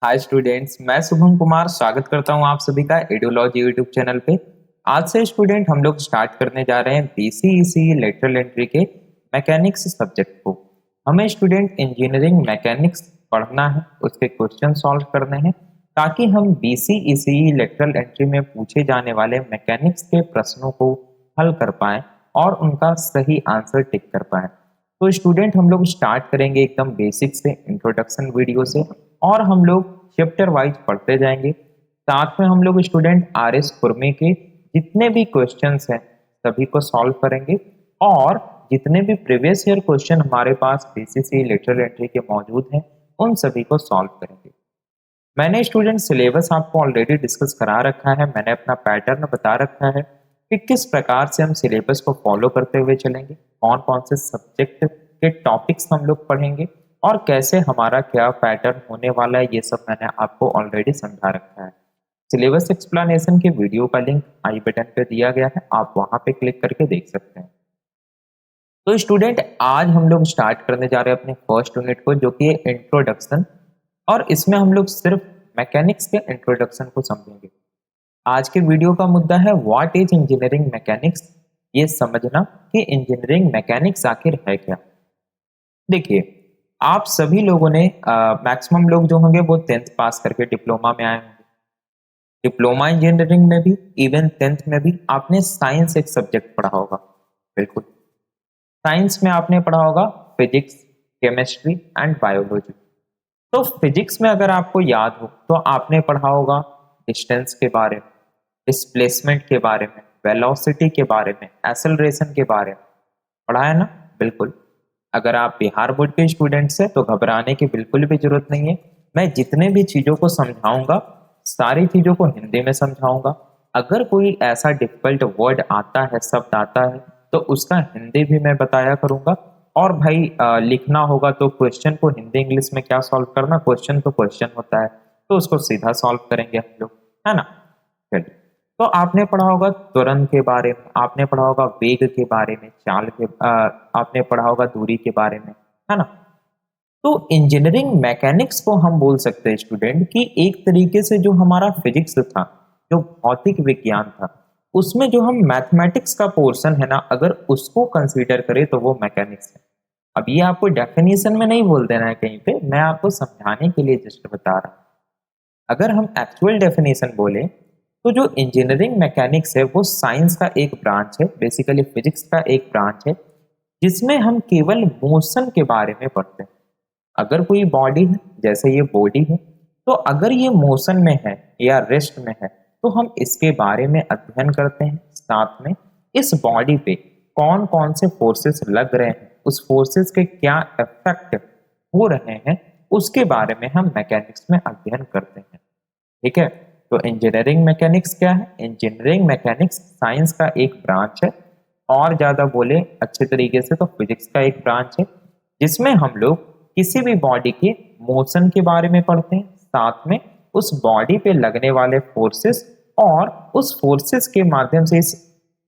Hi students, मैं शुभम कुमार स्वागत करता हूं आप सभी का एडुलॉजी यूट्यूब चैनल पे। आज से स्टूडेंट हम लोग स्टार्ट करने जा रहे हैं बीसीईसी लेटरल एंट्री के मैकेनिक्स सब्जेक्ट को। हमें स्टूडेंट इंजीनियरिंग मैकेनिक्स पढ़ना है, उसके क्वेश्चन सॉल्व करने हैं ताकि हम बीसीईसी लेटरल एंट्री में पूछे जाने वाले मैकेनिक्स के प्रश्नों को हल कर पाएं और उनका सही आंसर टिक कर पाएं। तो स्टूडेंट हम लोग स्टार्ट करेंगे एकदम बेसिक से, इंट्रोडक्शन वीडियो से, और हम लोग चैप्टर वाइज पढ़ते जाएंगे। साथ में हम लोग स्टूडेंट आर एस खुरमे के जितने भी क्वेश्चंस हैं सभी को सॉल्व करेंगे, और जितने भी प्रीवियस ईयर क्वेश्चन हमारे पास बीसीसी लेटरल एंट्री के मौजूद हैं उन सभी को सॉल्व करेंगे। मैंने स्टूडेंट सिलेबस आपको ऑलरेडी डिस्कस करा रखा है, मैंने अपना पैटर्न बता रखा है कि किस प्रकार से हम सिलेबस को फॉलो करते हुए चलेंगे, कौन कौन से सब्जेक्ट के टॉपिक्स हम लोग पढ़ेंगे और कैसे हमारा क्या पैटर्न होने वाला है, ये सब मैंने आपको ऑलरेडी समझा रखा है। सिलेबस एक्सप्लेनेशन के वीडियो का लिंक आई बटन पे दिया गया है, आप वहां पे क्लिक करके देख सकते हैं। तो स्टूडेंट आज हम लोग स्टार्ट करने जा रहे हैं अपने फर्स्ट यूनिट को, जो कि है इंट्रोडक्शन, और इसमें हम लोग सिर्फ मैकेनिक्स के इंट्रोडक्शन को समझेंगे। आज के वीडियो का मुद्दा है व्हाट इज इंजीनियरिंग मैकेनिक्स, ये समझना कि इंजीनियरिंग मैकेनिक्स आखिर है क्या। देखिए, आप सभी लोगों ने मैक्सिमम लोग जो होंगे वो 10th पास करके डिप्लोमा में आए होंगे। डिप्लोमा इंजीनियरिंग में भी, इवन 10th में भी आपने साइंस एक सब्जेक्ट पढ़ा होगा। बिल्कुल, साइंस में आपने पढ़ा होगा फिजिक्स, केमिस्ट्री एंड बायोलॉजी। तो फिजिक्स में अगर आपको याद हो तो आपने पढ़ा होगा डिस्टेंस के बारे में, डिस्प्लेसमेंट के बारे में, वेलोसिटी के बारे में, एक्सेलरेशन के बारे में पढ़ा है ना। बिल्कुल, अगर आप बिहार बोर्ड के स्टूडेंट्स हैं तो घबराने की बिल्कुल भी जरूरत नहीं है। मैं जितने भी चीजों को समझाऊंगा सारी चीजों को हिंदी में समझाऊंगा। अगर कोई ऐसा डिफिकल्ट वर्ड आता है, शब्द आता है, तो उसका हिंदी भी मैं बताया करूंगा। और भाई लिखना होगा तो क्वेश्चन को हिंदी इंग्लिश में क्या सॉल्व करना, क्वेश्चन तो क्वेश्चन होता है, तो उसको सीधा सॉल्व करेंगे हम लोग, है ना। चलिए, तो आपने पढ़ा होगा त्वरण के बारे में, आपने पढ़ा होगा वेग के बारे में, चाल के आपने पढ़ा होगा दूरी के बारे में, है ना। तो इंजीनियरिंग मैकेनिक्स को हम बोल सकते हैं स्टूडेंट कि एक तरीके से जो हमारा फिजिक्स था, जो भौतिक विज्ञान था, उसमें जो हम मैथमेटिक्स का पोर्शन है ना, अगर उसको कंसीडर करें तो वो मैकेनिक्स है। अब ये आपको डेफिनेशन में नहीं बोल देना है कहीं पे, मैं आपको समझाने के लिए जस्ट बता रहा हूँ। अगर हम एक्चुअल डेफिनेशन बोले तो जो इंजीनियरिंग मैकेनिक्स है वो साइंस का एक ब्रांच है, बेसिकली फिजिक्स का एक ब्रांच है, जिसमें हम केवल मोशन के बारे में पढ़ते हैं। अगर कोई बॉडी है, जैसे ये बॉडी है, तो अगर ये मोशन में है या रेस्ट में है तो हम इसके बारे में अध्ययन करते हैं। साथ में इस बॉडी पे कौन कौन से फोर्सेस लग रहे हैं, उस फोर्सेस के क्या इफेक्ट हो रहे हैं, उसके बारे में हम मैकेनिक्स में अध्ययन करते हैं। ठीक है, तो इंजीनियरिंग मैकेनिक्स क्या है? इंजीनियरिंग मैकेनिक्स साइंस का एक ब्रांच है, और ज्यादा बोले अच्छे तरीके से तो फिजिक्स का एक ब्रांच है, जिसमें हम लोग किसी भी बॉडी के मोशन के बारे में पढ़ते हैं, साथ में उस बॉडी पे लगने वाले फोर्सेस और उस फोर्सेस के माध्यम से इस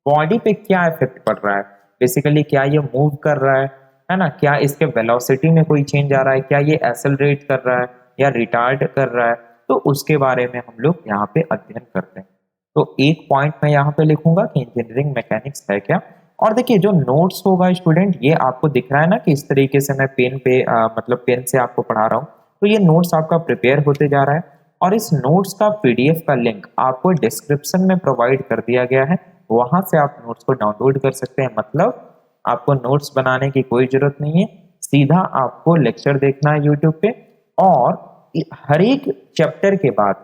बॉडी पे क्या इफेक्ट पड़ रहा है, बेसिकली क्या ये मूव कर रहा है ना, क्या इसके वेलोसिटी में कोई चेंज आ रहा है, क्या ये एक्सेलरेट कर रहा है या रिटार्ड कर रहा है, तो उसके बारे में हम लोग यहाँ पे अध्ययन करते हैं। तो एक पॉइंट मैं यहाँ पे लिखूंगा कि इंजीनियरिंग मैकेनिक्स है क्या। और देखिए, जो नोट्स होगा स्टूडेंट, ये आपको दिख रहा है ना कि इस तरीके से मैं पेन पे मतलब पेन से आपको पढ़ा रहा हूँ, तो ये नोट्स आपका प्रिपेयर होते जा रहा है, और इस नोट्स का पीडीएफ का लिंक आपको डिस्क्रिप्शन में प्रोवाइड कर दिया गया है, वहां से आप नोट्स को डाउनलोड कर सकते हैं। मतलब आपको नोट्स बनाने की कोई जरूरत नहीं है, सीधा आपको लेक्चर देखना है यूट्यूब पे, और हर एक चैप्टर के बाद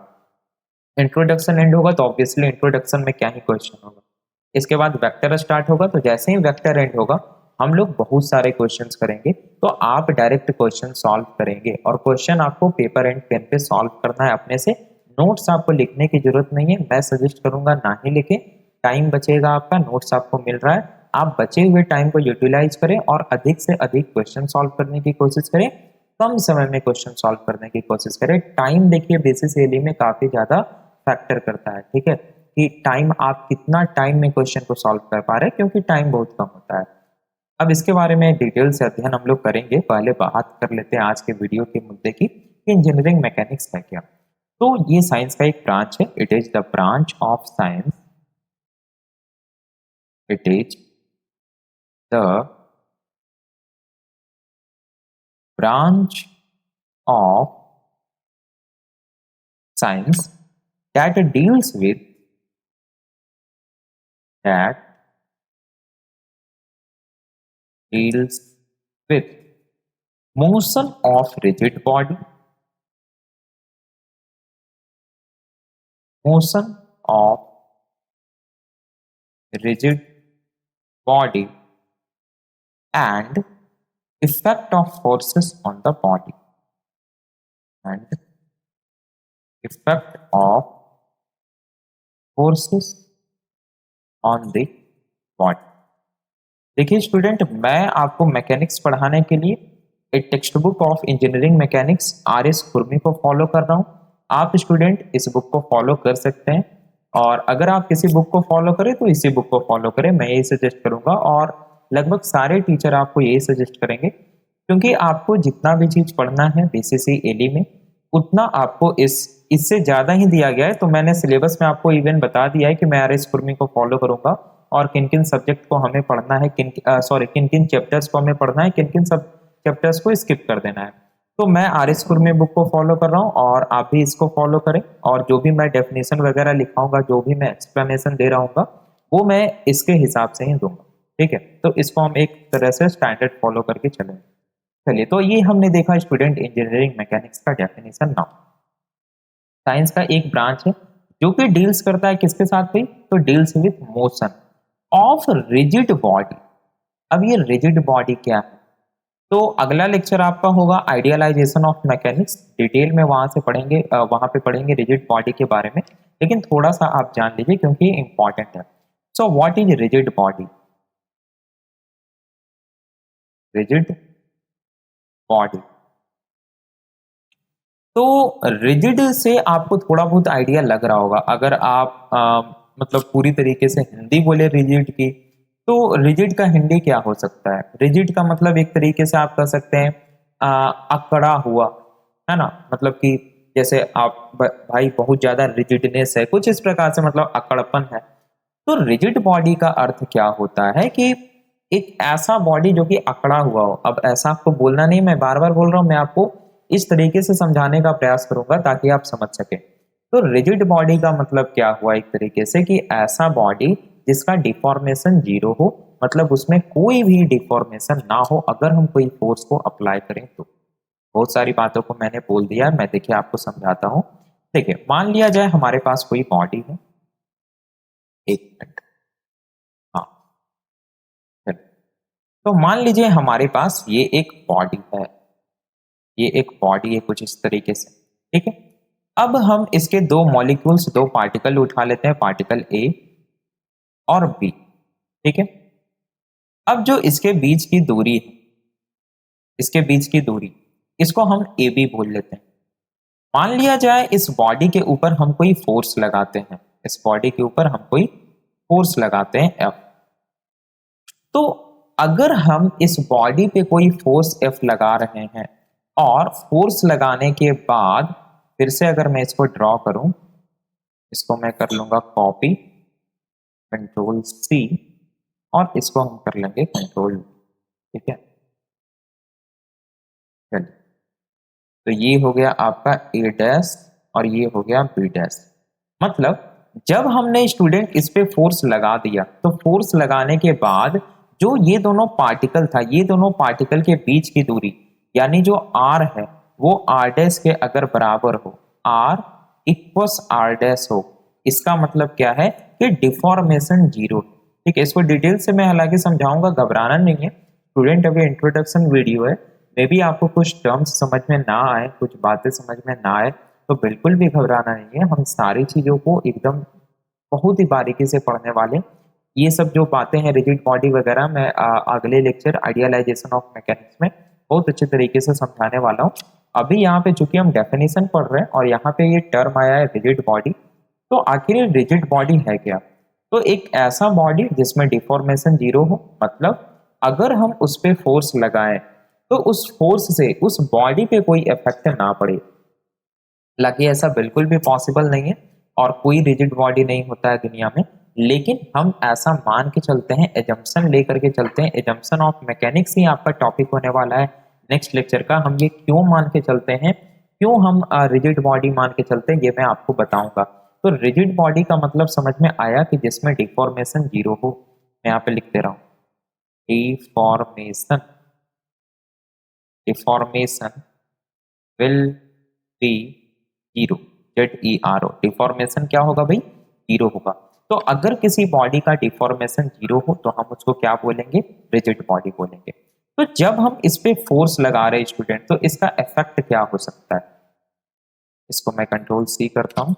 इंट्रोडक्शन एंड होगा तो ऑब्वियसली इंट्रोडक्शन में क्या ही क्वेश्चन होगा, इसके बाद वेक्टर स्टार्ट होगा, तो जैसे ही वेक्टर एंड होगा हम लोग बहुत सारे क्वेश्चंस करेंगे, तो आप डायरेक्ट क्वेश्चन सॉल्व करेंगे, और क्वेश्चन आपको पेपर एंड पेन पे सॉल्व करना है अपने से। नोट्स आपको लिखने की जरूरत नहीं है, मैं सजेस्ट करूंगा ना ही लिखें, टाइम बचेगा आपका, नोट्स आपको मिल रहा है, आप बचे हुए टाइम को यूटिलाइज करें और अधिक से अधिक क्वेश्चन सॉल्व करने की कोशिश करें, कम समय में क्वेश्चन सॉल्व करने की कोशिश करें। टाइम देखिए बेसिकली में काफी ज्यादा फैक्टर करता है, ठीक है, कि टाइम, आप कितना टाइम में क्वेश्चन को सॉल्व कर पा रहे हैं, क्योंकि टाइम बहुत कम होता है। अब इसके बारे में डिटेल से अध्ययन हम लोग करेंगे, पहले बात कर लेते हैं आज के वीडियो के मुद्दे की इंजीनियरिंग मैकेनिक्स है क्या। तो ये साइंस का एक ब्रांच है, it is the branch of science, it is the branch of science that deals with that deals with motion of rigid body, motion of rigid body, and effect of forces on the body, and effect of forces on the body। देखिए student, मैं आपको mechanics पढ़ाने के लिए एक text book of engineering mechanics RS खुरमी को follow कर रहा हूँ। आप स्टूडेंट इस बुक को फॉलो कर सकते हैं, और अगर आप किसी बुक को फॉलो करें तो इसी बुक को फॉलो करें, मैं यही सजेस्ट करूंगा। और लगभग सारे टीचर आपको यही सजेस्ट करेंगे, क्योंकि आपको जितना भी चीज पढ़ना है BCC ALE में उतना आपको इससे ज्यादा ही दिया गया है। तो मैंने सिलेबस में आपको इवन बता दिया है कि मैं RS खुरमी को फॉलो करूंगा और किन किन सब्जेक्ट को हमें पढ़ना है, किन किन चैप्टर्स को हमें पढ़ना है, किन किन सब चैप्टर्स को स्किप कर देना है। तो मैं RS खुरमी बुक को फॉलो कर रहा हूँ और आप भी इसको फॉलो करें। और जो भी मैं डेफिनेशन वगैरह लिखाऊंगा, जो भी मैं एक्सप्लेनेशन दे रहा हूँ वो मैं इसके हिसाब से ही दूंगा, ठीक है। तो इसको हम एक तरह से स्टैंडर्ड फॉलो करके चलें। चलिए, तो ये हमने देखा स्टूडेंट इंजीनियरिंग मैकेनिक्स का डेफिनेशन। नाउ साइंस का एक ब्रांच है जो कि डील्स करता है किसके साथ भी, तो deals with motion of rigid body. अब ये रिजिड बॉडी क्या है, तो अगला लेक्चर आपका होगा आइडियलाइजेशन ऑफ मैकेनिक्स, डिटेल में वहां से पढ़ेंगे, वहां पे पढ़ेंगे रिजिड बॉडी के बारे में। लेकिन थोड़ा सा आप जान लीजिए क्योंकि इंपॉर्टेंट है। So what is rigid body? Rigid body, तो रिजिड से आपको थोड़ा बहुत आइडिया लग रहा होगा। अगर आप मतलब पूरी तरीके से हिंदी बोले रिजिड की, तो रिजिड का हिंदी क्या हो सकता है? रिजिड का मतलब एक तरीके से आप कह सकते हैं अकड़ा हुआ, है ना। मतलब कि जैसे आप भाई बहुत ज्यादा रिजिडनेस है, कुछ इस प्रकार से मतलब अकड़पन है। तो रिजिड बॉडी का अर्थ क्या होता है कि एक ऐसा बॉडी जो कि अकड़ा हुआ हो। अब ऐसा आपको बोलना नहीं, मैं बार बार बोल रहा हूं, मैं आपको इस तरीके से समझाने का प्रयास करूंगा ताकि आप समझ सके। तो रिजिड बॉडी का मतलब क्या हुआ एक तरीके से कि ऐसा बॉडी जिसका डिफॉर्मेशन 0 हो, मतलब उसमें कोई भी डिफॉर्मेशन ना हो अगर हम कोई फोर्स को अप्लाई करें तो। बहुत सारी बातों को मैंने बोल दिया, मैं देखिए आपको समझाता हूँ। देखिए, मान लिया जाए हमारे पास कोई बॉडी है, एक मिनट, हाँ चलिए। तो मान लीजिए हमारे पास ये एक बॉडी है, ये एक बॉडी है कुछ इस तरीके से, ठीक है। अब हम इसके दो मॉलिक्यूल्स, दो पार्टिकल उठा लेते हैं, पार्टिकल A और B, ठीक है। अब जो इसके बीच की दूरी है, इसके बीच की दूरी, इसको हम AB बोल लेते हैं। मान लिया जाए इस बॉडी के ऊपर हम कोई फोर्स लगाते हैं, इस बॉडी के ऊपर हम कोई फोर्स लगाते हैं F। तो अगर हम इस बॉडी पे कोई फोर्स F लगा रहे हैं और फोर्स लगाने के बाद फिर से अगर मैं इसको ड्रॉ करूं, इसको मैं कर लूंगा कॉपी, कंट्रोल C, और इसको हम कर लेंगे कंट्रोल, ठीक है। चलिए, तो ये हो गया आपका A डैश और ये हो गया B डैश। मतलब जब हमने स्टूडेंट इस पे फोर्स लगा दिया, तो फोर्स लगाने के बाद जो ये दोनों पार्टिकल था, ये दोनों पार्टिकल के बीच की दूरी यानी जो R है वो R डैश के अगर बराबर हो, R इक्वस R डैश हो, इसका मतलब क्या है कि डिफॉर्मेशन 0। ठीक है, इसको डिटेल से मैं हालांकि समझाऊंगा, घबराना नहीं है स्टूडेंट, अभी इंट्रोडक्शन वीडियो है। मे भी आपको कुछ टर्म्स समझ में ना आए, कुछ बातें समझ में ना आए, तो बिल्कुल भी घबराना नहीं है। हम सारी चीजों को एकदम बहुत ही बारीकी से पढ़ने वाले। ये सब जो बातें हैं रिजिड बॉडी वगैरह, मैं अगले लेक्चर आइडियलाइजेशन ऑफ मैकेनिक्स में बहुत अच्छे तरीके से समझाने वाला हूँ। अभी यहाँ पे चूंकि हम डेफिनेशन पढ़ रहे हैं और यहाँ पे ये टर्म आया है रिजिड बॉडी, तो आखिर रिजिड बॉडी है क्या? तो एक ऐसा बॉडी जिसमें डिफॉर्मेशन 0 हो, मतलब अगर हम उस पे फोर्स लगाएं तो उस फोर्स से उस बॉडी पे कोई इफेक्ट ना पड़े। हालांकि ऐसा बिल्कुल भी पॉसिबल नहीं है और कोई रिजिड बॉडी नहीं होता है दुनिया में, लेकिन हम ऐसा मान के चलते हैं, एजम्पशन लेकर के चलते हैं। एजम्पशन ऑफ मैकेनिक्स ही आपका टॉपिक होने वाला है नेक्स्ट लेक्चर का। हम ये क्यों मान के चलते हैं, क्यों हम रिजिड बॉडी मान के चलते हैं, ये मैं आपको बताऊंगा। तो रिजिड बॉडी का मतलब समझ में आया कि जिसमें डिफॉर्मेशन जीरो हो। मैं यहाँ पे लिख दे रहा हूँ, deformation, deformation will be zero, ZERO। Deformation क्या होगा भाई, जीरो होगा। तो अगर किसी बॉडी का डिफॉर्मेशन जीरो हो तो हम उसको क्या बोलेंगे, रिजिड बॉडी बोलेंगे। तो जब हम इस पे फोर्स लगा रहे हैं स्टूडेंट, तो इसका इफेक्ट क्या हो सकता है। इसको मैं कंट्रोल C करता हूं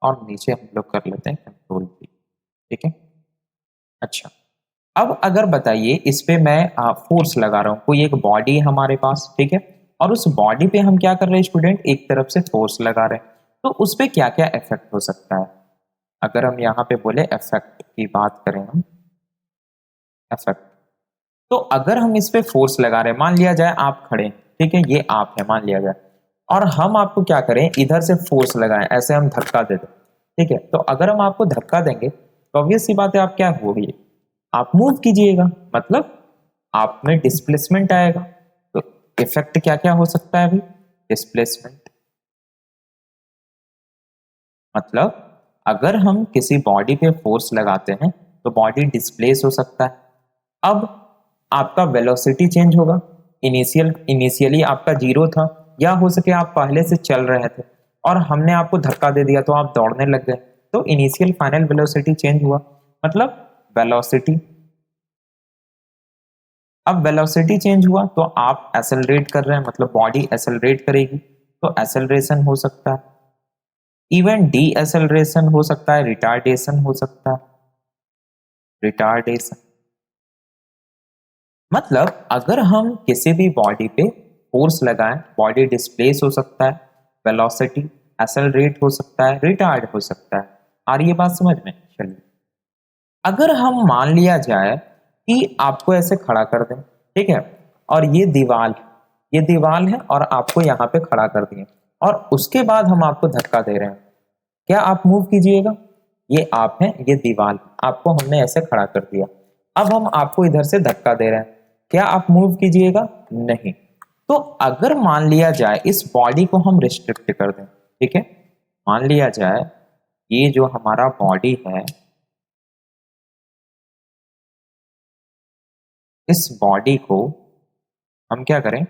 और नीचे हम लोग कर लेते हैं कंट्रोल V। ठीक है, अच्छा। अब अगर बताइए इस पे मैं फोर्स लगा रहा हूं, कोई एक बॉडी है हमारे पास, ठीक है, और उस बॉडी पे हम क्या कर रहे हैं स्टूडेंट, एक तरफ से फोर्स लगा रहे हैं, तो उस पे क्या क्या इफेक्ट हो सकता है। अगर हम यहाँ पे बोले इफेक्ट की बात करें, हम इफेक्ट, तो अगर हम इस पे फोर्स लगा रहे हैं, मान लिया जाए आप खड़े हैं, ठीक है, ये आप है मान लिया जाए, और हम आपको क्या करें, इधर से फोर्स लगाएं, ऐसे हम धक्का दे दें, ठीक है, तो अगर हम आपको धक्का देंगे तो ऑब्वियस सी बात है आप क्या होगी, आप मूव कीजिएगा, मतलब आप में डिस्प्लेसमेंट आएगा। तो इफेक्ट क्या क्या हो सकता है भाई, डिस्प्लेसमेंट, मतलब अगर हम किसी बॉडी पे फोर्स लगाते हैं तो बॉडी डिस्प्लेस हो सकता है। अब आपका वेलोसिटी चेंज होगा, इनिशियली आपका जीरो था, या हो सके आप पहले से चल रहे थे और हमने आपको धक्का दे दिया तो आप दौड़ने लग गए, तो इनिशियल फाइनल वेलोसिटी चेंज हुआ, मतलब वेलोसिटी। अब वेलोसिटी चेंज हुआ तो आप एसेलरेट कर रहे हैं, मतलब बॉडी एसेलरेट करेगी, तो एसेलरेशन हो सकता है, इवन डी एसेलरेशन हो सकता है, रिटार्डेशन हो सकता है, रिटार्डेशन। मतलब अगर हम किसी भी बॉडी पे फोर्स लगाएं, बॉडी डिस्प्लेस हो सकता है, वेलोसिटी एसेलरेट हो सकता है, रिटार्ड हो सकता है। आ रही है बात समझ में, चलिए। अगर हम मान लिया जाए कि आपको ऐसे खड़ा कर दें, ठीक है, और ये दीवार है और आपको यहाँ पे खड़ा कर दिए, और उसके बाद हम आपको धक्का दे रहे हैं, क्या आप मूव कीजिएगा, ये आप हैं, ये दीवार, आपको हमने ऐसे खड़ा कर दिया, अब हम आपको इधर से धक्का दे रहे हैं, क्या आप मूव कीजिएगा, नहीं। तो अगर मान लिया जाए इस बॉडी को हम रिस्ट्रिक्ट कर दें, ठीक है, मान लिया जाए ये जो हमारा बॉडी है, इस बॉडी को हम क्या करें,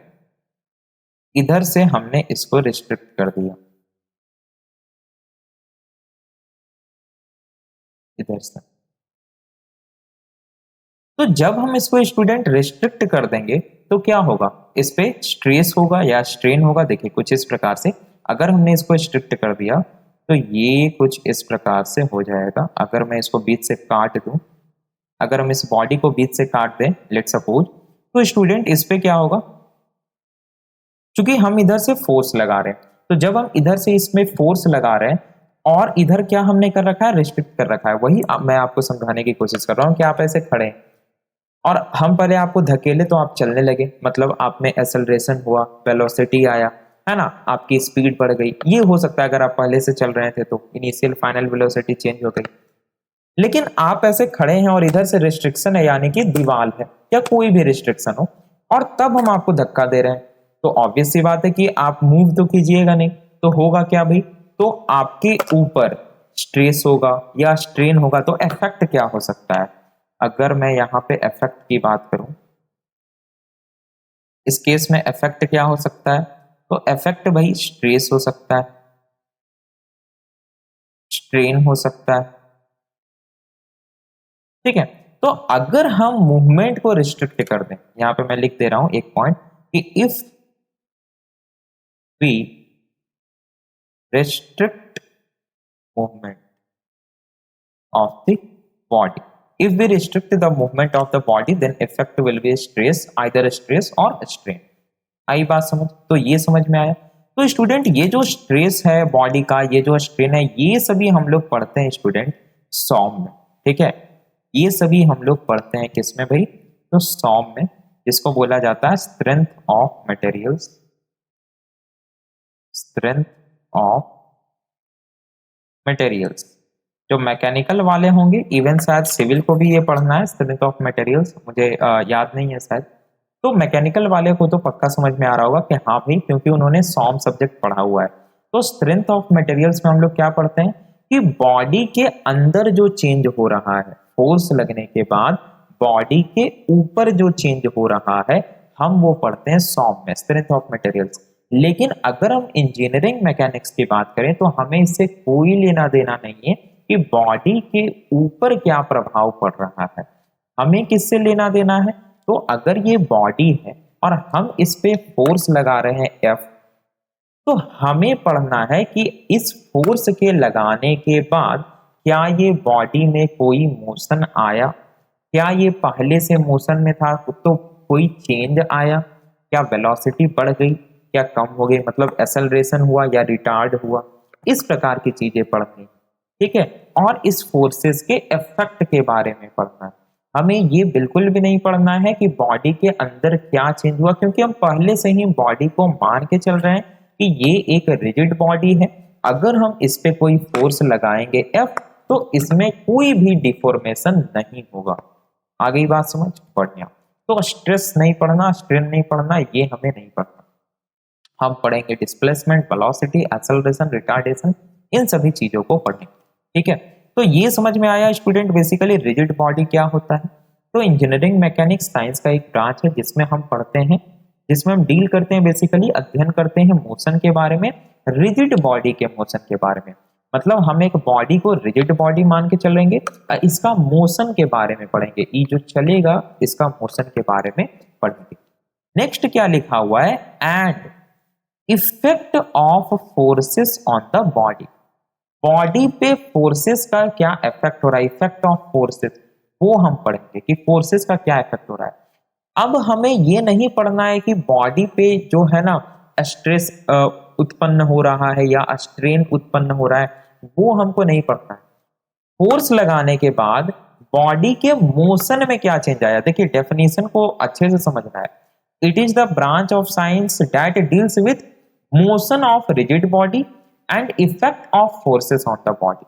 इधर से हमने इसको रिस्ट्रिक्ट कर दिया, इधर से। तो जब हम इसको स्टूडेंट रिस्ट्रिक्ट कर देंगे तो क्या होगा, इस पे स्ट्रेस होगा या स्ट्रेन होगा, देखिए कुछ इस प्रकार से। अगर हमने इसको स्ट्रिक्ट कर दिया तो ये कुछ इस प्रकार से हो जाएगा। अगर मैं इसको बीच से काट दूं, अगर हम इस बॉडी को बीच से काट दें लेट सपोज, तो स्टूडेंट इस पे क्या होगा, क्योंकि हम इधर से फोर्स लगा रहे हैं, तो जब हम इधर से इसमें फोर्स लगा रहे हैं और इधर क्या हमने कर रखा है, रिस्ट्रिक्ट कर रखा है, वही मैं आपको समझाने की कोशिश कर रहा हूं कि आप ऐसे खड़े हैं और हम पहले आपको धकेले तो आप चलने लगे, मतलब आप में एक्सेलरेशन हुआ, वेलोसिटी आया, है ना, आपकी स्पीड बढ़ गई। ये हो सकता है अगर आप पहले से चल रहे थे तो इनिशियल फाइनल वेलोसिटी चेंज हो गई। लेकिन आप ऐसे खड़े हैं और इधर से रिस्ट्रिक्शन है, यानी कि दीवार है या कोई भी रिस्ट्रिक्शन हो, और तब हम आपको धक्का दे रहे हैं, तो ऑब्वियस सी बात है कि आप मूव तो कीजिएगा नहीं, तो होगा क्या भाई, तो आपके ऊपर स्ट्रेस होगा या स्ट्रेन होगा, तो इफेक्ट क्या हो सकता है। अगर मैं यहाँ पे इफेक्ट की बात करूं, इस केस में इफेक्ट क्या हो सकता है, तो इफेक्ट भाई स्ट्रेस हो सकता है, स्ट्रेन हो सकता है, ठीक है। तो अगर हम मूवमेंट को रिस्ट्रिक्ट कर दें, यहां पे मैं लिख दे रहा हूं एक पॉइंट कि if we restrict movement of the body. If we restrict the movement of the body, then effect will be stress, either stress or strain. आई बात समझ, तो ये समझ में आया। तो स्टूडेंट ये जो स्ट्रेस है बॉडी का, ये जो स्ट्रेन है, ये सभी हम लोग पढ़ते हैं स्टूडेंट सॉम में, ठीक है, ये सभी हम लोग पढ़ते हैं किसमें भाई, तो सॉम में, जिसको बोला जाता है strength of materials, strength of materials. जो मैकेनिकल वाले होंगे, इवन शायद सिविल को भी ये पढ़ना है, स्ट्रेंथ ऑफ मटेरियल्स, मुझे याद नहीं है शायद। तो मैकेनिकल वाले को तो पक्का समझ में आ रहा होगा कि हाँ भाई, क्योंकि उन्होंने सॉम सब्जेक्ट पढ़ा हुआ है। तो स्ट्रेंथ ऑफ मटेरियल्स में हम लोग क्या पढ़ते हैं कि बॉडी के अंदर जो चेंज हो रहा है फोर्स लगने के बाद, बॉडी के ऊपर जो चेंज हो रहा है, हम वो पढ़ते हैं सॉम में, स्ट्रेंथ ऑफ मटेरियल्स। लेकिन अगर हम इंजीनियरिंग मैकेनिक्स की बात करें तो हमें इससे कोई लेना देना नहीं है कि बॉडी के ऊपर क्या प्रभाव पड़ रहा है। हमें किससे लेना देना है? तो अगर ये बॉडी है और हम इस पे फोर्स लगा रहे हैं F, तो हमें पढ़ना है कि इस फोर्स के लगाने के बाद क्या ये बॉडी में कोई मोशन आया, क्या ये पहले से मोशन में था तो कोई चेंज आया, क्या वेलोसिटी बढ़ गई, क्या कम हो गई, मतलब एक्सेलरेशन हुआ या रिटार्ड हुआ, इस प्रकार की चीजें पढ़नी, ठीक है। और इस फोर्सेस के इफेक्ट के बारे में पढ़ना है। हमें ये बिल्कुल भी नहीं पढ़ना है कि बॉडी के अंदर क्या चेंज हुआ, क्योंकि हम पहले से ही बॉडी को मान के चल रहे हैं कि ये एक रिजिड बॉडी है। अगर हम इस पे कोई फोर्स लगाएंगे एफ, तो इसमें कोई भी डिफॉर्मेशन नहीं होगा। आ गई बात समझ? बढ़िया। तो स्ट्रेस नहीं पढ़ना, स्ट्रेन नहीं पढ़ना, ये हमें नहीं पढ़ना। हम पढ़ेंगे डिस्प्लेसमेंट, वेलोसिटी, एक्सेलरेशन, रिटार्डेशन, इन सभी चीजों को पढ़ेंगे, ठीक है। तो ये समझ में आया स्टूडेंट, बेसिकली रिजिड बॉडी क्या होता है। तो इंजीनियरिंग मैकेनिक्स साइंस का एक ब्रांच है जिसमें हम पढ़ते हैं, जिसमें हम डील करते हैं, बेसिकली अध्ययन करते हैं मोशन के बारे में, रिजिड बॉडी के मोशन के बारे में। मतलब हम एक बॉडी को रिजिड बॉडी मान के चलेंगे, इसका मोशन के बारे में पढ़ेंगे, ये जो चलेगा इसका मोशन के बारे में पढ़ेंगे। नेक्स्ट क्या लिखा हुआ है, and effect of forces on the body. Body पे फोर्सेस का क्या इफेक्ट हो रहा है, इफेक्ट ऑफ फोर्सेस, वो हम पढ़ेंगे कि फोर्सेस का क्या इफेक्ट हो रहा है। अब हमें ये नहीं पढ़ना है कि बॉडी पे जो है ना स्ट्रेस उत्पन्न हो रहा है या स्ट्रेन उत्पन्न हो रहा है, वो हमको नहीं पढ़ना है। फोर्स लगाने के बाद बॉडी के मोशन में क्या चेंज आया, देखिए डेफिनेशन को अच्छे से समझना है। It is the branch of science that deals with motion of rigid body and effect of forces on the body,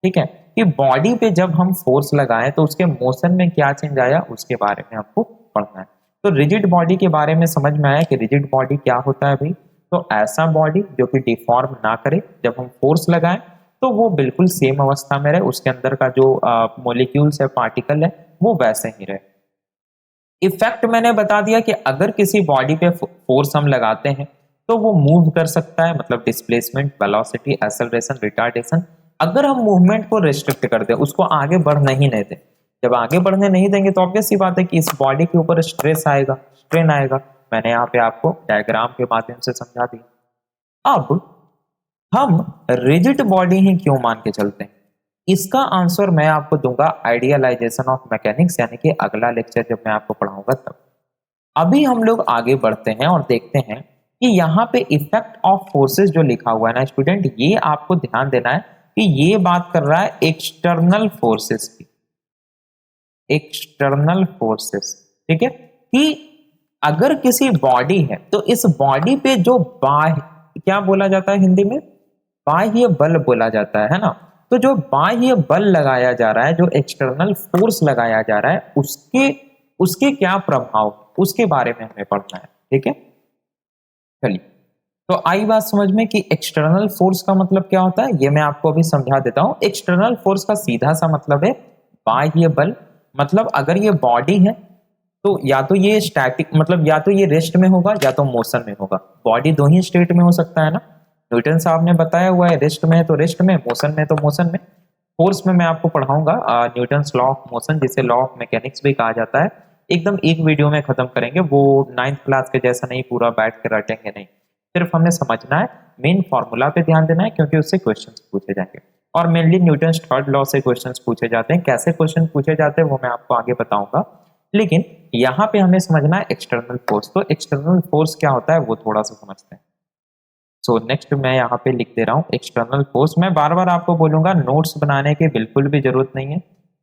ठीक है। कि बॉडी पे जब हम फोर्स लगाएं तो उसके मोशन में क्या चेंज आया, उसके बारे में आपको पढ़ना है। तो रिजिड बॉडी के बारे में समझ में आया कि रिजिड बॉडी क्या होता है भाई। तो ऐसा बॉडी जो कि डिफॉर्म ना करे, जब हम फोर्स लगाएं तो वो बिल्कुल सेम अवस्था में रहे, उसके अंदर का जो मॉलिक्यूल्स है, पार्टिकल है, वो वैसे ही रहे। इफेक्ट मैंने बता दिया कि अगर किसी बॉडी पे फोर्स हम लगाते हैं तो वो मूव कर सकता है, मतलब डिस्प्लेसमेंट, वेलोसिटी, एक्सेलरेशन, रिटार्डेशन। अगर हम मूवमेंट को रिस्ट्रिक्ट कर दे, उसको आगे बढ़ने ही नहीं दे, जब आगे बढ़ने नहीं देंगे तो ऑब्वियस सी बात है कि इस बॉडी के ऊपर स्ट्रेस आएगा, स्ट्रेन आएगा। मैंने यहाँ पे आपको डायग्राम के माध्यम से समझा दिया। अब हम रिजिड बॉडी ही क्यों मान के चलते हैं, इसका आंसर मैं आपको दूंगा आइडियलाइजेशन ऑफ मैकेनिक्स, यानी कि अगला लेक्चर जब मैं आपको पढ़ाऊंगा तब। अभी हम लोग आगे बढ़ते हैं और देखते हैं कि यहाँ पे इफेक्ट ऑफ फोर्सेस जो लिखा हुआ है ना स्टूडेंट, ये आपको ध्यान देना है कि ये बात कर रहा है एक्सटर्नल फोर्सेस की, एक्सटर्नल फोर्सेस, ठीक है। कि अगर किसी बॉडी है तो इस बॉडी पे जो बाह्य, क्या बोला जाता है हिंदी में, बाह्य बल बोला जाता है ना। तो जो बाह्य बल लगाया जा रहा है, जो एक्सटर्नल फोर्स लगाया जा रहा है, उसके उसके क्या प्रभाव, उसके बारे में हमें पढ़ना है, ठीक है। चलिए, तो आई बात समझ में कि एक्सटर्नल फोर्स का मतलब क्या होता है, ये मैं आपको अभी समझा देता हूं। एक्सटर्नल फोर्स का सीधा सा मतलब है बाह्य बल। मतलब अगर ये बॉडी है तो या तो ये स्टैटिक, मतलब या तो ये रेस्ट में होगा या तो मोशन में होगा। बॉडी दो ही स्टेट में हो सकता है ना, न्यूटन साहब ने बताया हुआ है, रेस्ट में है तो रेस्ट में, मोशन में तो मोशन में। फोर्स में मैं आपको पढ़ाऊंगा न्यूटन्स लॉ ऑफ मोशन, जिसे लॉ ऑफ मैकेनिक्स भी कहा जाता है। एकदम एक वीडियो में खत्म करेंगे, वो 9th क्लास के जैसा नहीं पूरा बैठ के रटेंगे, नहीं, सिर्फ हमें समझना है, मेन फॉर्मूला पे ध्यान देना है, क्योंकि उससे क्वेश्चंस पूछे जाएंगे। और मेनली न्यूटन्स थर्ड लॉ से क्वेश्चंस पूछे जाते हैं। कैसे क्वेश्चन पूछे जाते हैं वो मैं आपको आगे बताऊंगा, लेकिन यहाँ पे हमें समझना है एक्सटर्नल फोर्स। तो एक्सटर्नल फोर्स क्या होता है वो थोड़ा सा समझते हैं। सो नेक्स्ट मैं यहाँ पे लिख दे रहा हूँ एक्सटर्नल फोर्स। मैं बार बार आपको बोलूंगा नोट्स बनाने की बिल्कुल भी जरूरत नहीं है,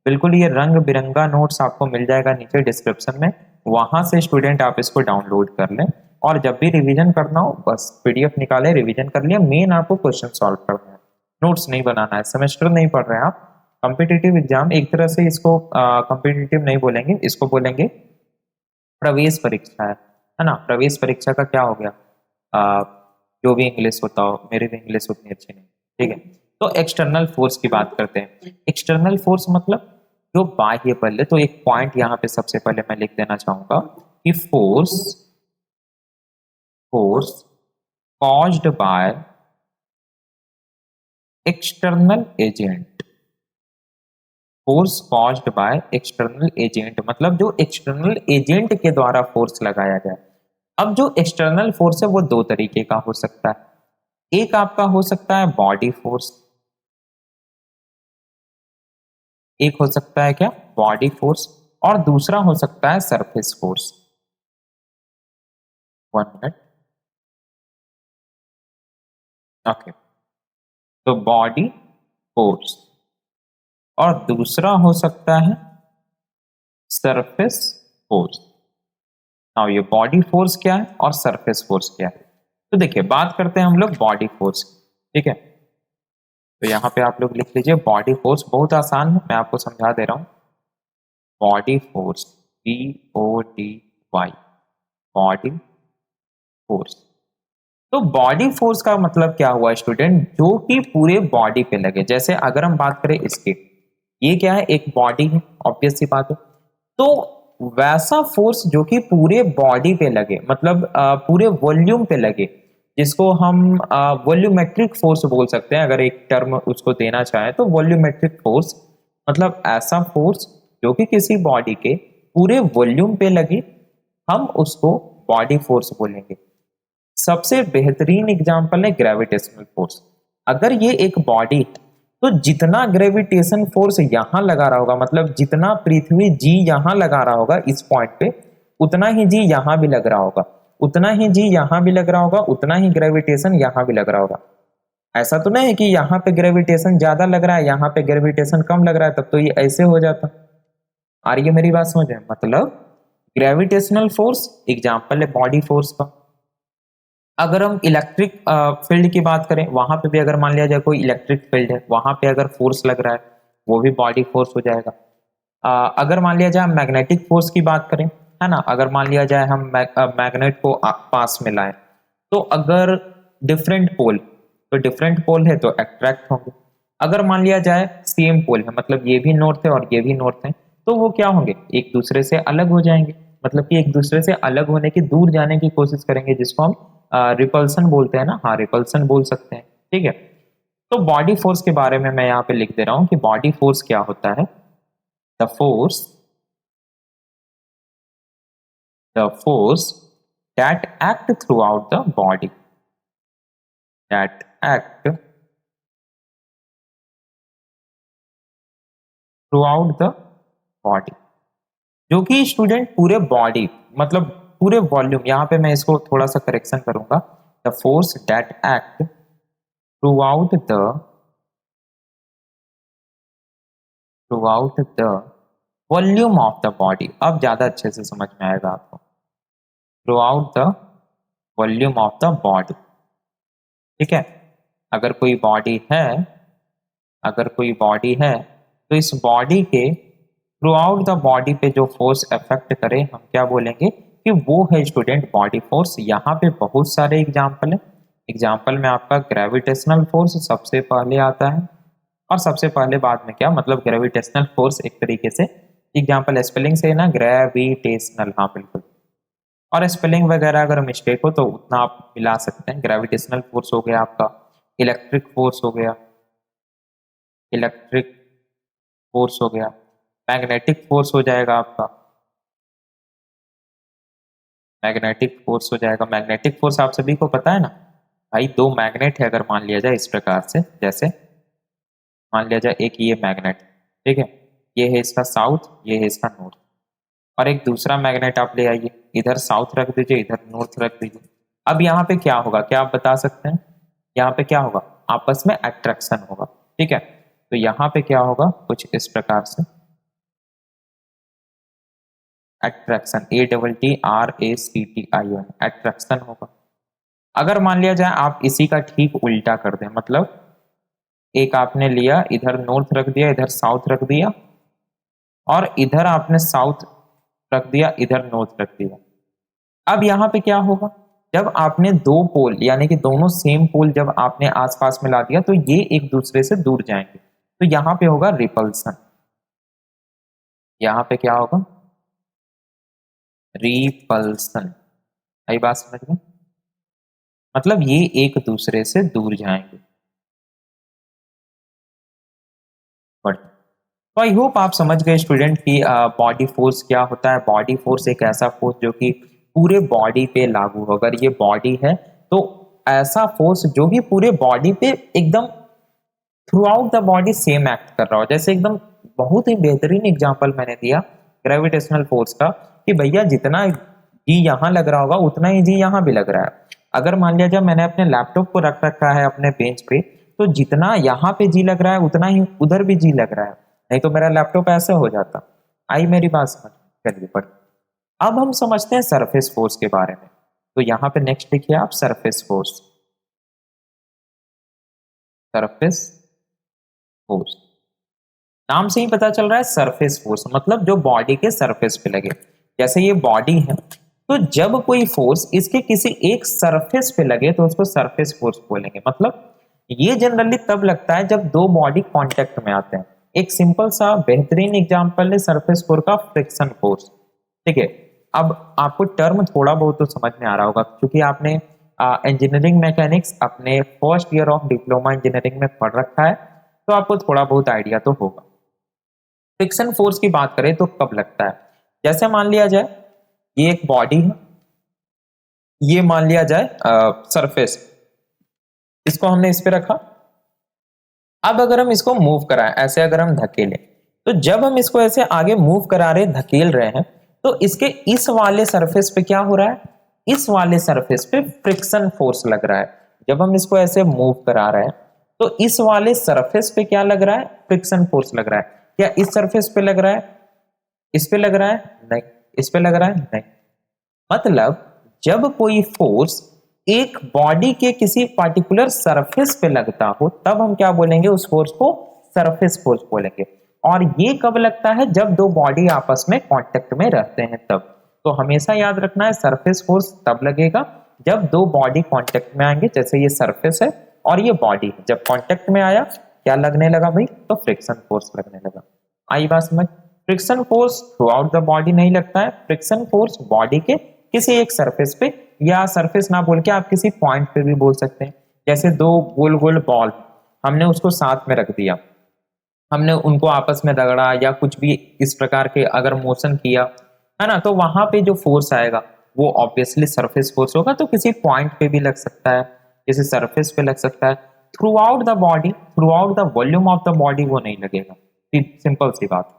बिल्कुल ये रंग बिरंगा नोट्स आपको मिल जाएगा नीचे डिस्क्रिप्शन में, वहां से स्टूडेंट आप इसको डाउनलोड कर लें। और जब भी रिवीजन करना हो बस पीडीएफ निकाले, रिवीजन कर लिया, मेन आपको क्वेश्चन सॉल्व करना है, नोट्स नहीं बनाना है, सेमेस्टर नहीं पढ़ रहे हैं आप। कॉम्पिटिटिव एग्जाम एक तरह से इसको कॉम्पिटिटिव नहीं बोलेंगे, इसको बोलेंगे प्रवेश परीक्षा है ना। प्रवेश परीक्षा का क्या हो गया, अ, जो भी इंग्लिश होता हो, मेरी भी इंग्लिश उतनी अच्छी नहीं, ठीक है। तो एक्सटर्नल फोर्स की बात करते हैं। एक्सटर्नल फोर्स मतलब जो बाह्य बल है। तो एक पॉइंट यहाँ पे सबसे पहले मैं लिख देना चाहूंगा कि force force caused by external agent. Force caused by external agent मतलब जो एक्सटर्नल एजेंट के द्वारा फोर्स लगाया जाए। अब जो एक्सटर्नल फोर्स है वो दो तरीके का हो सकता है। एक आपका हो सकता है बॉडी फोर्स, एक हो सकता है क्या, बॉडी फोर्स, और दूसरा हो सकता है सरफेस फोर्स। 1 minute, okay. तो बॉडी फोर्स और दूसरा हो सकता है सरफेस फोर्स। नाउ ये बॉडी फोर्स क्या है और सरफेस फोर्स क्या है। तो देखिए बात करते हैं हम लोग बॉडी फोर्स, ठीक है। तो यहाँ पे आप लोग लिख लीजिए बॉडी फोर्स, बहुत आसान है, मैं आपको समझा दे रहा हूँ। Body force, BODY, body force. तो बॉडी फोर्स का मतलब क्या हुआ स्टूडेंट, जो कि पूरे बॉडी पे लगे। जैसे अगर हम बात करें इसकी, ये क्या है, एक बॉडी है, ऑब्वियस सी बात है। तो वैसा फोर्स जो कि पूरे बॉडी पे लगे, मतलब पूरे वॉल्यूम पे लगे, जिसको हम वॉल्यूमेट्रिक फोर्स बोल सकते हैं। अगर एक टर्म उसको देना चाहे तो वॉल्यूमेट्रिक फोर्स मतलब ऐसा फोर्स जो कि किसी बॉडी के पूरे वॉल्यूम पे लगे, हम उसको बॉडी फोर्स बोलेंगे। सबसे बेहतरीन एग्जांपल है ग्रेविटेशनल फोर्स। अगर ये एक बॉडी है तो जितना ग्रेविटेशन फोर्स यहां लगा रहा होगा, मतलब जितना पृथ्वी जी यहां लगा रहा होगा इस पॉइंट पे, उतना ही जी यहां भी लग रहा होगा, उतना ही जी यहां भी लग रहा होगा, उतना ही ग्रेविटेशन यहां भी लग रहा होगा। ऐसा तो नहीं है कि यहाँ पे ग्रेविटेशन ज्यादा लग रहा है, यहाँ पे ग्रेविटेशन कम लग रहा है, तब तो ये ऐसे हो जाता। आ रही है मेरी बात समझ में, मतलब ग्रेविटेशनल फोर्स एग्जाम्पल है बॉडी फोर्स का। अगर हम इलेक्ट्रिक फील्ड की बात करें, वहां पे भी अगर मान लिया जाए कोई इलेक्ट्रिक फील्ड है, वहां पे अगर फोर्स लग रहा है, वो भी बॉडी फोर्स हो जाएगा। अगर मान लिया जाए मैग्नेटिक फोर्स की बात करें, है ना, अगर मान लिया जाए हम मैग्नेट को पास में लाएं, तो अगर डिफरेंट पोल, तो डिफरेंट पोल है तो अट्रैक्ट होंगे। अगर मान लिया जाए सेम पोल है, मतलब ये भी नॉर्थ है और ये भी नॉर्थ है, तो वो क्या होंगे, एक दूसरे से अलग हो जाएंगे, मतलब कि एक दूसरे से अलग होने की, दूर जाने की कोशिश करेंगे, जिसको हम रिपल्सन बोलते हैं ना, हाँ रिपल्सन बोल सकते हैं, ठीक है। तो बॉडी फोर्स के बारे में मैं यहाँ पे लिख दे रहा हूँ कि बॉडी फोर्स क्या होता है। The force the force that act throughout the body, that act throughout the body, जो कि स्टूडेंट पूरे बॉडी मतलब पूरे वॉल्यूम, यहाँ पे मैं इसको थोड़ा सा करेक्शन करूंगा। The force that act through out the volume of the body, अब ज्यादा अच्छे से समझ में आएगा आपको। Through out the volume of the body, ठीक है। अगर कोई बॉडी है, अगर कोई बॉडी है, तो इस बॉडी के थ्रू आउट द बॉडी पे जो फोर्स अफेक्ट करे, हम क्या बोलेंगे कि वो है स्टूडेंट बॉडी फोर्स। यहाँ पे बहुत सारे एग्जाम्पल है। एग्जाम्पल में आपका ग्रेविटेशनल फोर्स सबसे पहले आता है, और सबसे पहले बाद में क्या, मतलब ग्रेविटेशनल फोर्स एक तरीके से एग्जाम्पल स्पेलिंग से है ना, ग्रेविटेशनल, हाँ बिल्कुल। और स्पेलिंग वगैरह अगर मिस्टेक हो तो उतना आप मिला सकते हैं। ग्रेविटेशनल फोर्स हो गया आपका, इलेक्ट्रिक फोर्स हो गया, इलेक्ट्रिक फोर्स हो गया, मैग्नेटिक फोर्स हो जाएगा आपका, मैग्नेटिक फोर्स हो जाएगा। मैग्नेटिक फोर्स आप सभी को पता है ना भाई, दो मैग्नेट है, अगर मान लिया जाए इस प्रकार से, जैसे मान लिया जाए एक ये मैग्नेट, ठीक है, ये है इसका साउथ, ये है इसका नॉर्थ, और एक दूसरा मैग्नेट आप ले आइए, इधर साउथ रख दीजिए, इधर नॉर्थ रख दीजिए। अब यहाँ पे क्या होगा, क्या आप बता सकते हैं, यहाँ पे क्या होगा, आपस में अट्रैक्शन होगा, ठीक है। तो यहाँ पे क्या होगा, कुछ इस प्रकार से, एट्रैक्शन, ATTRACTION, एट्रैक्शन होगा। अगर मान लिया जाए आप इसी का ठीक उल्टा कर दें, मतलब एक आपने लिया इधर नॉर्थ रख दिया, इधर साउथ रख दिया, और इधर आपने साउथ रख दिया, इधर नॉर्थ रख दिया। अब यहाँ पे क्या होगा, जब आपने दो पोल यानी कि दोनों सेम पोल जब आपने आसपास में ला दिया तो ये एक दूसरे से दूर जाएंगे, तो यहाँ पे होगा रिपल्सन। यहाँ पे क्या होगा, रिपल्सन। आई बात समझ में, मतलब ये एक दूसरे से दूर जाएंगे। बट तो आई होप आप समझ गए स्टूडेंट कि बॉडी फोर्स क्या होता है। बॉडी फोर्स एक ऐसा फोर्स जो कि पूरे बॉडी पे लागू हो। अगर ये बॉडी है तो ऐसा फोर्स जो कि पूरे बॉडी पे एकदम through out the body same act कर रहा हो। जैसे एकदम बहुत ही बेहतरीन एग्जांपल मैंने दिया ग्रेविटेशनल फोर्स का कि भैया जितना जी यहाँ लग रहा होगा उतना ही जी यहाँ भी लग रहा है। अगर मान लिया जब मैंने अपने लैपटॉप को रख रखा है अपने बेंच पे, तो जितना यहाँ पे जी लग रहा है उतना ही उधर भी जी लग रहा है, नहीं तो मेरा लैपटॉप ऐसे हो जाता। आई मेरी बात समझ, चलिए पढ़। अब हम समझते हैं सरफेस फोर्स के बारे में। तो यहाँ पे नेक्स्ट लिखिए आप सरफेस फोर्स। सरफेस फोर्स, नाम से ही पता चल रहा है सरफेस फोर्स मतलब जो बॉडी के सरफेस पे लगे। जैसे ये बॉडी है, तो जब कोई फोर्स इसके किसी एक सरफेस पे लगे तो उसको सरफेस फोर्स बोलेंगे। मतलब ये जनरली तब लगता है जब दो बॉडी कांटेक्ट में आते हैं। एक सिंपल सा बेहतरीन एग्जांपल है सरफेस फोर्स का, फ्रिक्शन फोर्स। ठीक है, अब आपको टर्म थोड़ा बहुत तो समझ में आ रहा होगा क्योंकि आपने इंजीनियरिंग मैकेनिक्स अपने first year of diploma engineering में पढ़ रखा है, तो आपको थोड़ा बहुत आइडिया तो होगा। फ्रिक्शन फोर्स की बात करें तो कब लगता है, जैसे मान लिया जाए ये एक बॉडी है, ये मान लिया जाए सरफेस, इसको हमने इस पे रखा। अब अगर हम इसको मूव कराएं ऐसे, अगर हम धकेलें, तो जब हम इसको ऐसे आगे मूव करा रहे धकेल रहे हैं तो इसके इस वाले सरफेस पे क्या हो रहा है, इस वाले सरफेस पे फ्रिक्शन फोर्स लग रहा है। जब हम इसको ऐसे मूव करा रहे हैं तो इस वाले सरफेस पे क्या लग रहा है, फ्रिक्शन फोर्स लग रहा है। क्या इस सरफेस पे लग रहा है, इस पे लग रहा है, नहीं, इस पे लग रहा है, नहीं। मतलब जब कोई फोर्स एक बॉडी के किसी पर्टिकुलर सरफेस पे लगता हो तब हम क्या बोलेंगे, उस फोर्स को सरफेस फोर्स बोलेंगे। और ये कब लगता है, जब दो बॉडी आपस में कांटेक्ट में रहते हैं तब। तो हमेशा याद रखना है सरफेस फोर्स तब लगेगा जब दो बॉडी कांटेक्ट में आएंगे। जैसे ये सरफेस है और ये बॉडी है, जब कांटेक्ट में आया क्या लगने लगा भाई, तो फ्रिक्शन फोर्स लगने लगा। आई बात समझ। Friction force through out the body नहीं लगता है, फ्रिक्शन फोर्स बॉडी के किसी एक सरफेस पे, या सरफेस ना बोल के आप किसी पॉइंट पे भी बोल सकते हैं। जैसे दो गोल गोल बॉल, हमने उसको साथ में रख दिया, हमने उनको आपस में रगड़ा या कुछ भी इस प्रकार के अगर मोशन किया है ना, तो वहां पे जो फोर्स आएगा वो ऑब्वियसली सरफेस फोर्स होगा। तो किसी पॉइंट पे भी लग सकता है, किसी सरफेस पे लग सकता है, through out the body, through out the volume of the body वो नहीं लगेगा। सिंपल सी बात।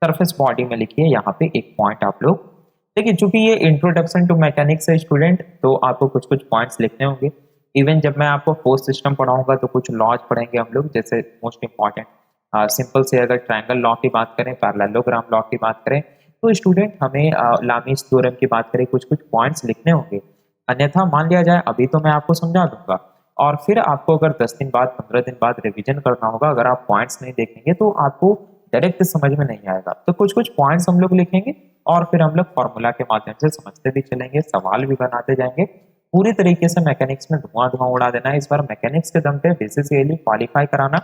सरफेस बॉडी में लिखिए यहाँ पे एक पॉइंट आप लोग। देखिए चूंकि ये इंट्रोडक्शन टू मैकेनिक्स है स्टूडेंट, तो आपको कुछ कुछ पॉइंट्स लिखने होंगे। इवन जब मैं आपको फोर्स सिस्टम पढ़ाऊंगा तो कुछ लॉज पढ़ेंगे हम लोग, जैसे मोस्ट इंपॉर्टेंट सिंपल से अगर ट्रायंगल लॉ की बात करें, पैरेललोग्राम लॉ की बात करें, तो स्टूडेंट हमें लामीज थ्योरम की बात करें, कुछ कुछ पॉइंट्स लिखने होंगे। अन्यथा मान लिया जाए अभी तो मैं आपको समझा दूंगा और फिर आपको अगर 10 दिन बाद 15 दिन बाद रिवीजन करना होगा, अगर आप पॉइंट्स नहीं देखेंगे तो आपको डायरेक्ट समझ में नहीं आएगा। तो कुछ कुछ पॉइंट्स हम लोग लिखेंगे और फिर हम लोग फॉर्मूला के माध्यम से समझते भी चलेंगे, सवाल भी बनाते जाएंगे। पूरी तरीके से मैकेनिक्स में धुआं धुआं उड़ा देना है इस बार। मैकेनिक्स के दम पे बेसिकली क्वालिफाई कराना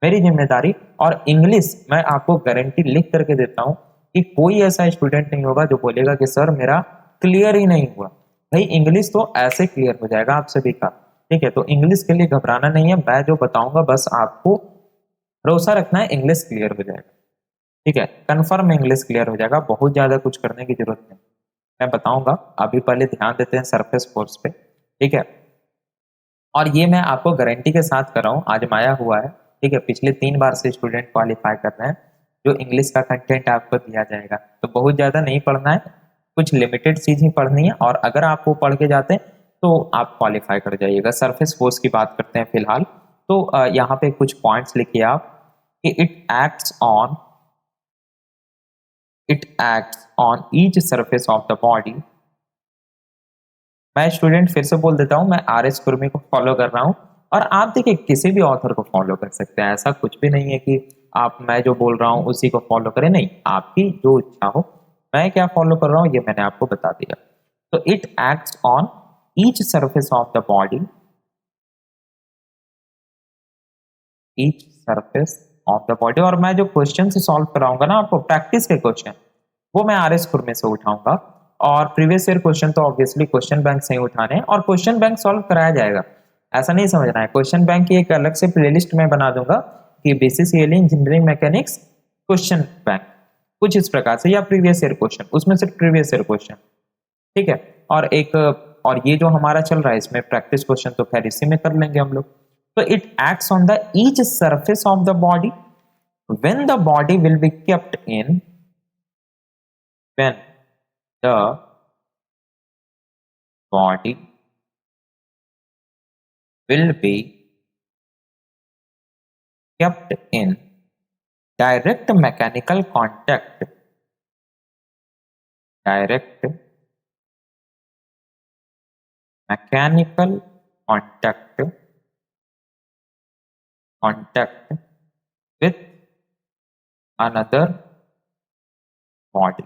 मेरी जिम्मेदारी। और इंग्लिश मैं आपको गारंटी लिख करके देता हूँ कि कोई ऐसा स्टूडेंट नहीं होगा जो बोलेगा कि सर मेरा क्लियर ही नहीं हुआ। भाई इंग्लिश तो ऐसे क्लियर हो जाएगा आप सभी का। ठीक है, तो इंग्लिश के लिए घबराना नहीं है, मैं जो बताऊंगा बस आपको भरोसा रखना है, इंग्लिश क्लियर हो जाएगा। ठीक है, कंफर्म इंग्लिश क्लियर हो जाएगा, बहुत ज्यादा कुछ करने की जरूरत नहीं, मैं बताऊंगा। अभी पहले ध्यान देते हैं सरफेस फोर्स पे। ठीक है, और ये मैं आपको गारंटी के साथ कर रहा हूँ, आजमाया हुआ है। ठीक है, पिछले 3 बार से स्टूडेंट क्वालिफाई कर रहे हैं। जो इंग्लिश का कंटेंट आपको दिया जाएगा तो बहुत ज्यादा नहीं पढ़ना है, कुछ लिमिटेड चीज ही पढ़नी है, और अगर आप वो पढ़ के जाते हैं तो आप क्वालिफाई कर जाइएगा। सरफेस फोर्स की बात करते हैं फिलहाल। तो यहाँ पे कुछ पॉइंट्स लिखिए आप कि it acts on it acts on each surface of the body. मैं स्टूडेंट फिर से बोल देता हूँ, मैं आर एस कुर्मी को फॉलो कर रहा हूँ और आप देखिए किसी भी ऑथर को फॉलो कर सकते हैं। ऐसा कुछ भी नहीं है कि आप मैं जो बोल रहा हूँ उसी को फॉलो करें, नहीं, आपकी जो इच्छा हो। मैं क्या फॉलो कर रहा हूँ ये मैंने आपको बता दिया। तो it acts on each surface of the body, each surface of the body. और मैं जो क्वेश्चन से सॉल्व कराऊंगा ना आपको, प्रैक्टिस के क्वेश्चन, वो मैं आर एस खुरमे से उठाऊंगा। और प्रीवियस ईयर क्वेश्चन तो ऑब्वियसली क्वेश्चन बैंक से ही उठाने हैं और क्वेश्चन बैंक सॉल्व कराया जाएगा। ऐसा नहीं समझना है, क्वेश्चन बैंक की एक अलग से प्लेलिस्ट में बना दूंगा कि BCCL engineering mechanics question bank, कुछ इस प्रकार से, या प्रीवियस ईयर क्वेश्चन, उसमें से प्रीवियस ईयर क्वेश्चन, ठीक है। और एक, और ये जो हमारा चल रहा है इसमें प्रैक्टिस क्वेश्चन तो खैर इसी में कर लेंगे हम लोग। तो it acts on the each surface of the body when the body will be kept in, when the body will be kept in direct mechanical contact, direct mechanical contact, contact with another body,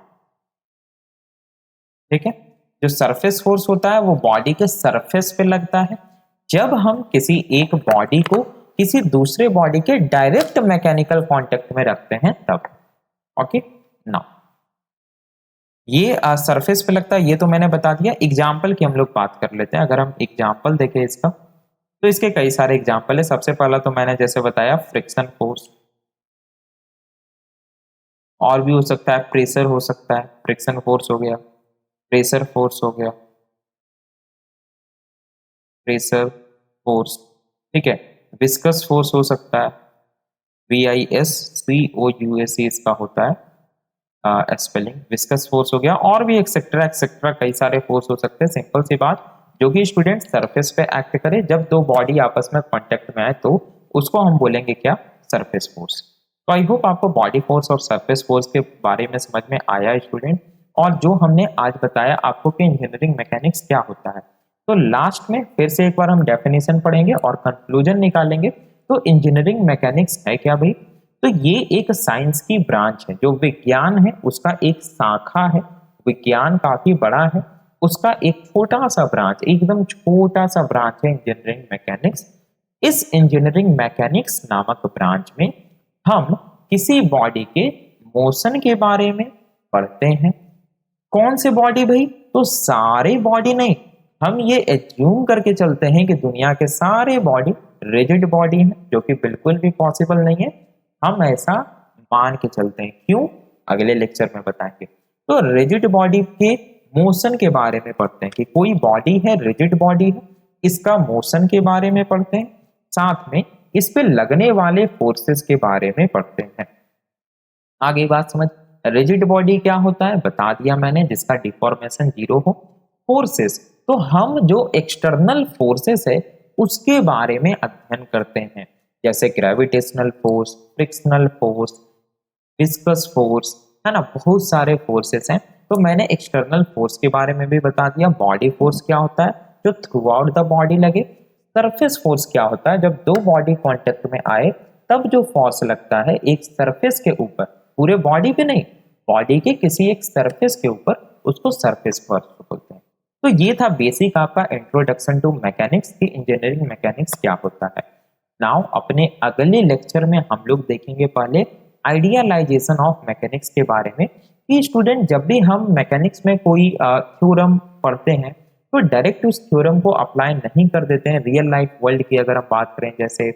ठीक है। जो surface force होता है वो body के surface पे लगता है जब हम किसी एक बॉडी को किसी दूसरे बॉडी के डायरेक्ट मैकेनिकल कांटेक्ट में रखते हैं तब। ओके, नाउ ये सरफेस पे लगता है, ये तो मैंने बता दिया। एग्जाम्पल की हम लोग बात कर लेते हैं। अगर हम एग्जाम्पल देखें इसका, तो इसके कई सारे एग्जाम्पल है। सबसे पहला तो मैंने जैसे बताया फ्रिक्शन फोर्स, और भी हो सकता है, प्रेशर हो सकता है, फ्रिक्शन फोर्स हो गया, प्रेशर फोर्स हो गया, प्रेशर फोर्स, ठीक है। विस्कस फोर्स हो सकता है, VISCOUS इसका होता है स्पेलिंग, विस्कस फोर्स हो गया। और भी एक्सेट्रा एक्सेट्रा कई सारे फोर्स हो सकते हैं। सिंपल सी बात, जो कि स्टूडेंट सरफेस पे एक्ट करे, जब दो बॉडी आपस में कांटेक्ट में आए तो उसको हम बोलेंगे क्या, सरफेस फोर्स। तो आई होप आपको बॉडी फोर्स और सरफेस फोर्स के बारे में समझ में आया स्टूडेंट। और जो हमने आज बताया आपको कि इंजीनियरिंग मैकेनिक्स क्या होता है, तो लास्ट में फिर से एक बार हम डेफिनेशन पढ़ेंगे और कंक्लूजन निकालेंगे। तो इंजीनियरिंग मैकेनिक्स है क्या भाई, तो ये एक साइंस की ब्रांच है, जो विज्ञान है उसका एक शाखा है। विज्ञान काफी बड़ा है, उसका एक छोटा सा ब्रांच, एकदम छोटा सा ब्रांच है इंजीनियरिंग मैकेनिक्स। इस इंजीनियरिंग मैकेनिक्स नामक ब्रांच में हम किसी बॉडी के मोशन के बारे में पढ़ते हैं। कौन से बॉडी भाई, तो सारे बॉडी नहीं, हम ये एज्यूम करके चलते हैं कि दुनिया के सारे बॉडी रिजिड बॉडी है, जो कि बिल्कुल भी पॉसिबल नहीं है। हम ऐसा मान के चलते हैं, क्यों, अगले लेक्चर में बताएंगे। तो रिजिड बॉडी के मोशन के बारे में पढ़ते हैं कि कोई बॉडी है, रिजिड बॉडी है, इसका मोशन के बारे में पढ़ते हैं, साथ में इस पे लगने वाले फोर्सेस के बारे में पढ़ते हैं। आगे बात समझ, रिजिड बॉडी क्या होता है बता दिया मैंने, जिसका डिफॉर्मेशन 0 हो। फोर्सेस, तो हम जो एक्सटर्नल फोर्सेस है उसके बारे में अध्ययन करते हैं, जैसे gravitational force, frictional force, viscous force, है ना, बहुत सारे फोर्सेस हैं। तो मैंने एक्सटर्नल फोर्स के बारे में भी बता दिया। बॉडी फोर्स क्या होता है, जो थ्रू आउट द बॉडी लगे। सरफेस फोर्स क्या होता है, जब दो बॉडी कांटेक्ट में आए तब जो फोर्स लगता है एक सरफेस के ऊपर, पूरे बॉडी पे नहीं, बॉडी के किसी एक सरफेस के ऊपर, उसको सरफेस फोर्स बोलते हैं। तो ये था बेसिक आपका इंट्रोडक्शन टू मैकेनिक्स की इंजीनियरिंग मैकेनिक्स क्या होता है। नाउ अपने अगले लेक्चर में हम लोग देखेंगे पहले आइडियलाइजेशन ऑफ मैकेनिक्स के बारे में, कि स्टूडेंट जब भी हम मैकेनिक्स में कोई थ्योरम पढ़ते हैं तो डायरेक्ट उस थ्योरम को अप्लाई नहीं कर देते हैं रियल लाइफ वर्ल्ड की। अगर हम बात करें, जैसे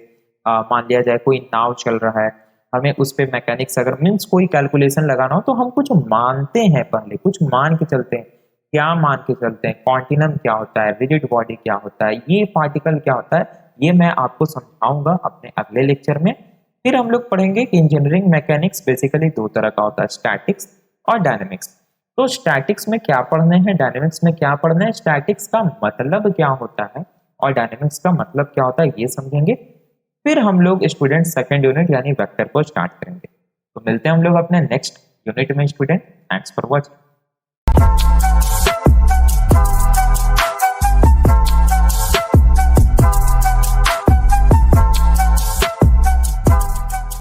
मान लिया जाए कोई नाव चल रहा है, हमें उस पे मैकेनिक्स अगर मीन्स कोई कैलकुलेशन लगाना हो तो हम कुछ मानते हैं, पहले कुछ मान के चलते हैं। क्या मान के चलते हैं, कॉन्टिनम क्या होता है, रिजिड बॉडी क्या होता है, ये पार्टिकल क्या होता है, ये मैं आपको समझाऊंगा अपने अगले लेक्चर में। फिर हम लोग पढ़ेंगे कि इंजीनियरिंग मैकेनिक्स बेसिकली दो तरह का होता है, स्टैटिक्स और डायनेमिक्स। तो स्टैटिक्स में क्या पढ़ने हैं, डायनेमिक्स में क्या पढ़ना है, स्टैटिक्स का मतलब क्या होता है और डायनेमिक्स का मतलब क्या होता है, ये समझेंगे। फिर हम लोग स्टूडेंट सेकंड यूनिट यानी वेक्टर को स्टार्ट करेंगे। तो मिलते हैं हम लोग अपने नेक्स्ट यूनिट में स्टूडेंट। Thanks for watching.